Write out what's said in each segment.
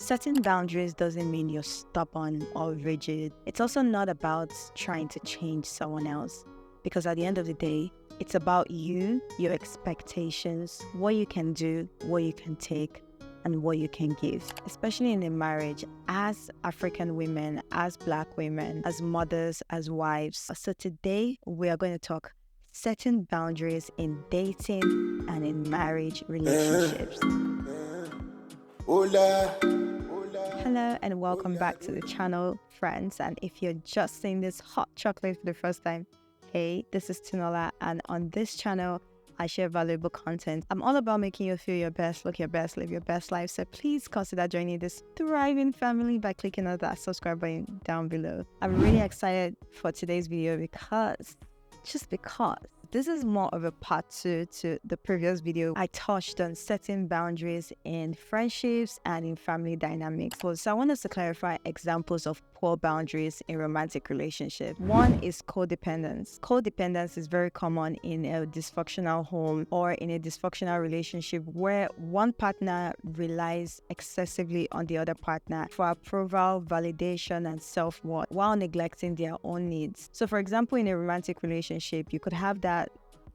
Setting boundaries doesn't mean you're stubborn or rigid. It's also not about trying to change someone else, because at the end of the day, it's about you, your expectations, what you can do, what you can take, and what you can give, especially in a marriage, as African women, as Black women, as mothers, as wives. So today we are going to talk setting boundaries in dating and in marriage relationships. Hello and welcome back to the channel, friends. And if you're just seeing this hot chocolate for the first time, hey, this is Tinuola, and on this channel I share valuable content. I'm all about making you feel your best, look your best, live your best life. So please consider joining this thriving family by clicking on that subscribe button down below. I'm really excited for today's video because this is more of a part 2 to the previous video. I touched on setting boundaries in friendships and in family dynamics. So I want us to clarify examples of poor boundaries in romantic relationships. One is codependence. Codependence is very common in a dysfunctional home or in a dysfunctional relationship where one partner relies excessively on the other partner for approval, validation, and self-worth while neglecting their own needs. So for example, in a romantic relationship, you could have that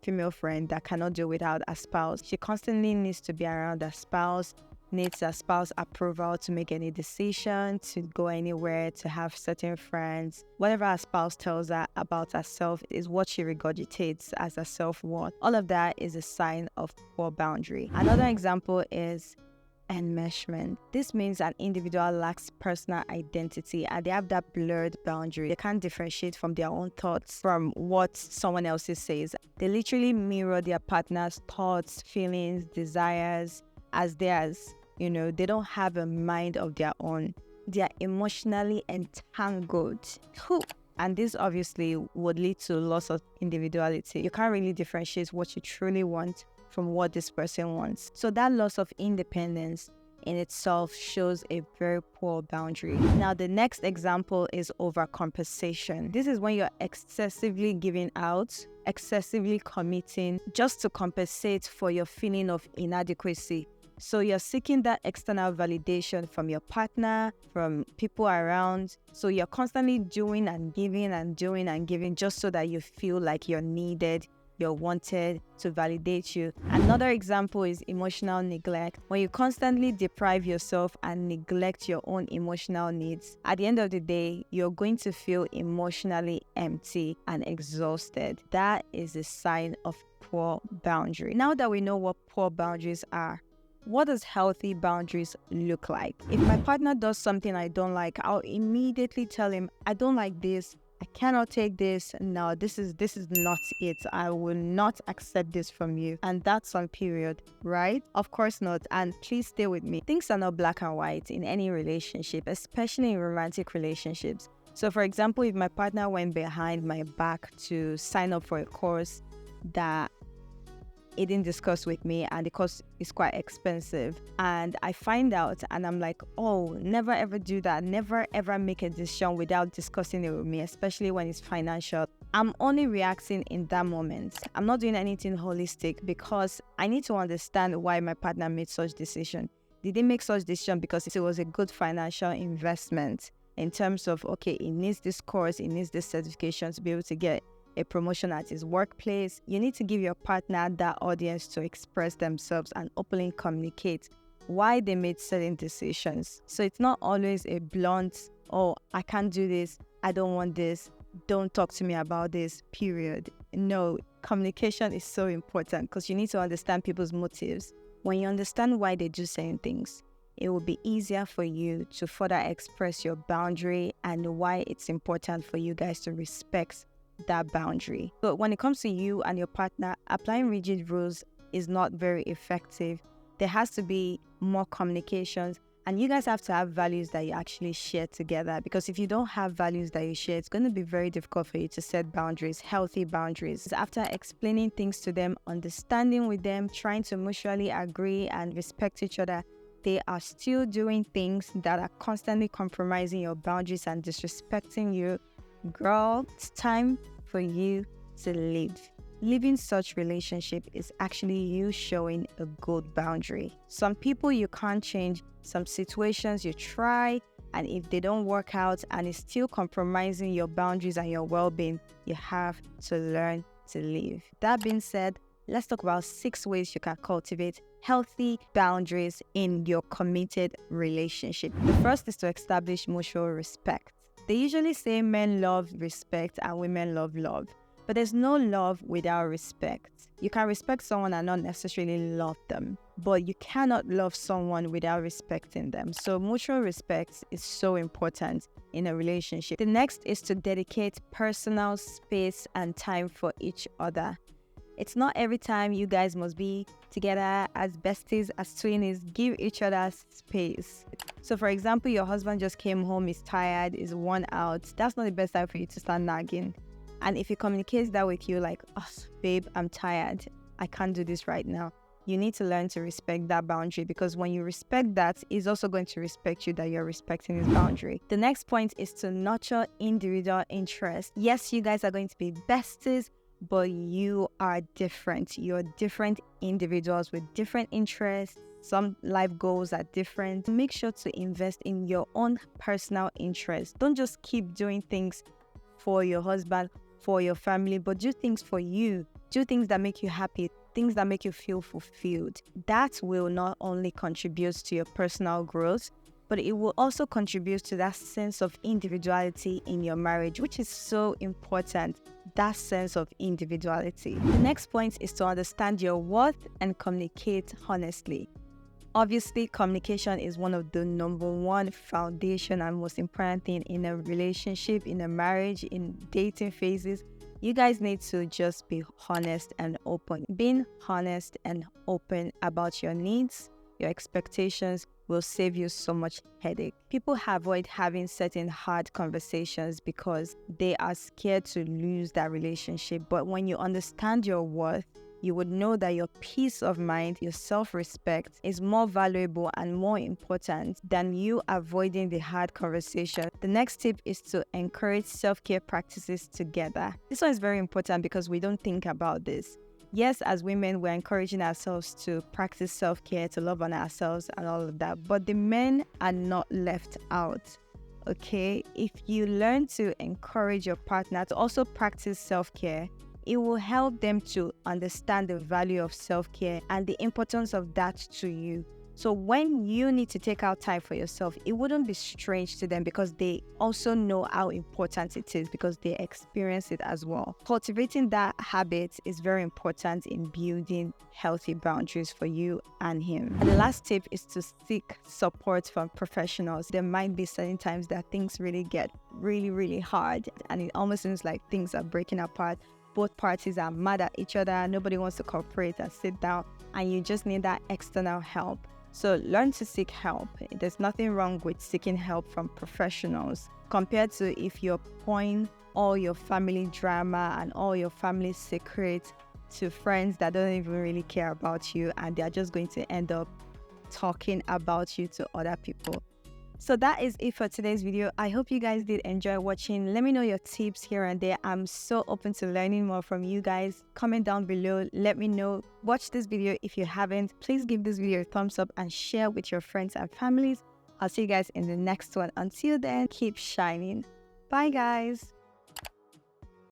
female friend that cannot do without a spouse. She constantly needs to be around her spouse, needs a spouse approval to make any decision, to go anywhere, to have certain friends. Whatever her spouse tells her about herself is what she regurgitates as a self-worth. All of that is a sign of poor boundary. Another example is enmeshment. This means an individual lacks personal identity and they have that blurred boundary. They can't differentiate from their own thoughts from what someone else says. They literally mirror their partner's thoughts, feelings, desires as theirs. They don't have a mind of their own. They are emotionally entangled. And this obviously would lead to loss of individuality. You can't really differentiate what you truly want from what this person wants. So that loss of independence in itself shows a very poor boundary. Now, the next example is overcompensation. This is when you're excessively giving out, excessively committing just to compensate for your feeling of inadequacy. So you're seeking that external validation from your partner, from people around. So you're constantly doing and giving and doing and giving just so that you feel like you're needed, you're wanted, to validate you. Another example is emotional neglect. When you constantly deprive yourself and neglect your own emotional needs, at the end of the day, you're going to feel emotionally empty and exhausted. That is a sign of poor boundary. Now that we know what poor boundaries are, what does healthy boundaries look like? If my partner does something I don't like, I'll immediately tell him, I don't like this. I cannot take this. No, this is not it. I will not accept this from you. And that's on period, right? Of course not. And please stay with me. Things are not black and white in any relationship, especially in romantic relationships. So for example, if my partner went behind my back to sign up for a course that he didn't discuss with me and the course is quite expensive, and I find out and I'm like, oh, never ever do that, never ever make a decision without discussing it with me, especially when it's financial. I'm only reacting in that moment. I'm not doing anything holistic because I need to understand why my partner made such decision. Did they make such decision because it was a good financial investment in terms of, okay, he needs this course, he needs this certification to be able to get a promotion at his workplace? You need to give your partner that audience to express themselves and openly communicate why they made certain decisions. So it's not always a blunt, oh, I can't do this, I don't want this, don't talk to me about this, period. No, communication is so important because you need to understand people's motives. When you understand why they do certain things, it will be easier for you to further express your boundary and why it's important for you guys to respect that boundary. But when it comes to you and your partner, applying rigid rules is not very effective. There has to be more communications, and you guys have to have values that you actually share together, because if you don't have values that you share, it's going to be very difficult for you to set boundaries, healthy boundaries. After explaining things to them, understanding with them, trying to mutually agree and respect each other, they are still doing things that are constantly compromising your boundaries and disrespecting you, girl, it's time for you to leave. leaving such relationship is actually you showing a good boundary. Some people you can't change, some situations you try, and if they don't work out and it's still compromising your boundaries and your well-being, you have to learn to leave. That being said, let's talk about 6 ways you can cultivate healthy boundaries in your committed relationship. The first is to establish mutual respect. They usually say men love respect and women love love, but there's no love without respect. You can respect someone and not necessarily love them, but you cannot love someone without respecting them. So mutual respect is so important in a relationship. The next is to dedicate personal space and time for each other. It's not every time you guys must be together as besties, as twinnies. Give each other space. So for example, your husband just came home, is tired, is worn out. That's not the best time for you to start nagging. And if he communicates that with you, like, oh, babe, I'm tired, I can't do this right now, you need to learn to respect that boundary, because when you respect that, he's also going to respect you that you're respecting his boundary. The next point is to nurture individual interests. Yes, you guys are going to be besties, but you are different. You're different individuals with different interests. Some life goals are different. Make sure to invest in your own personal interests. Don't just keep doing things for your husband, for your family, but do things for you. Do things that make you happy, things that make you feel fulfilled. That will not only contribute to your personal growth, but it will also contribute to that sense of individuality in your marriage, which is so important, that sense of individuality. The next point is to understand your worth and communicate honestly. Obviously, communication is one of the number one foundation and most important thing in a relationship, in a marriage, in dating phases. You guys need to just be honest and open. Being honest and open about your needs, your expectations will save you so much headache. People avoid having certain hard conversations because they are scared to lose that relationship. But when you understand your worth, you would know that your peace of mind, your self-respect is more valuable and more important than you avoiding the hard conversation. The next tip is to encourage self-care practices together. This one is very important because we don't think about this. Yes, as women, we're encouraging ourselves to practice self-care, to love on ourselves and all of that, but the men are not left out. Okay? If you learn to encourage your partner to also practice self-care, it will help them to understand the value of self-care and the importance of that to you. So when you need to take out time for yourself, it wouldn't be strange to them because they also know how important it is because they experience it as well. Cultivating that habit is very important in building healthy boundaries for you and him. And the last tip is to seek support from professionals. There might be certain times that things really get really hard and it almost seems like things are breaking apart. Both parties are mad at each other. Nobody wants to cooperate and sit down, and you just need that external help. So learn to seek help. There's nothing wrong with seeking help from professionals compared to if you're pouring all your family drama and all your family secrets to friends that don't even really care about you, and they're just going to end up talking about you to other people. So that is it for today's video. I hope you guys did enjoy watching. Let me know your tips here and there. I'm so open to learning more from you guys. Comment down below. Let me know. Watch this video if you haven't. Please give this video a thumbs up and share with your friends and families. I'll see you guys in the next one. Until then, keep shining. Bye guys.